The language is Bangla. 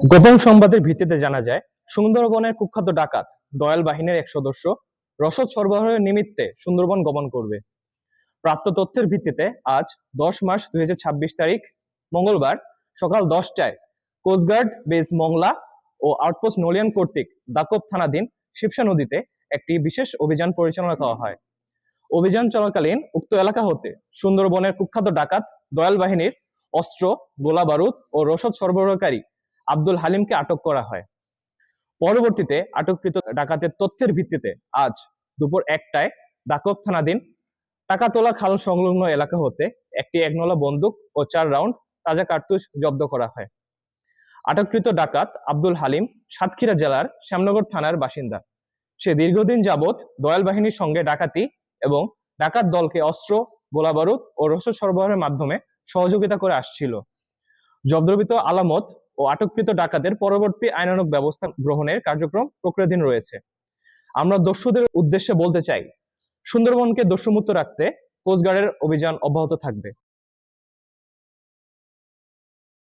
গোপন সংবাদের ভিত্তিতে জানা যায়, সুন্দরবনের কুখ্যাত ডাকাত দয়াল বাহিনীর এক সদস্য রসদ সরবরাহের নিমিত্তে সুন্দরবন গমন করবে। প্রাপ্ত তথ্যের ভিত্তিতে আজ 10 মার্চ 2026 তারিখ মঙ্গলবার সকাল 10টায় কোস্টগার্ড বেস মংলা ও আউটপোস্ট নলিয়ান কর্তৃক দাকব থানাধীন শিবসা নদীতে একটি বিশেষ অভিযান পরিচালনা করা হয়। অভিযান চলাকালীন উক্ত এলাকা হতে সুন্দরবনের কুখ্যাত ডাকাত দয়াল বাহিনীর অস্ত্র, গোলা বারুদ ও রসদ সরবরাহকারী আব্দুল হালিমকে আটক করা হয়। পরবর্তীতে আটককৃত ডাকাতের তথ্যের ভিত্তিতে আজ দুপুর 1টায় দাকব থানাধীন টাকাতলা খাল সংলগ্ন এলাকা হতে একটি একনলা বন্দুক ও 4 রাউন্ড তাজা কার্তুজ জব্দ করা হয়। আটককৃত ডাকাত আব্দুল হালিম সাতক্ষীরা জেলার শ্যামনগর থানার বাসিন্দা। সে দীর্ঘদিন যাবৎ দয়াল বাহিনীর সঙ্গে ডাকাতি এবং ডাকাত দলকে অস্ত্র, গোলাবারুদ ও রসদ সরবরাহের মাধ্যমে সহযোগিতা করে আসছিল। জব্দকৃত আলামত ও আটককৃত ডাকাতের পরবর্তী আইনানুগ ব্যবস্থা গ্রহণের কার্যক্রম প্রক্রিয়াধীন রয়েছে। আমরা দস্যুদের উদ্দেশ্যে বলতে চাই, সুন্দরবনকে দস্যুমুক্ত রাখতে কোস্টগার্ডের অভিযান অব্যাহত থাকবে।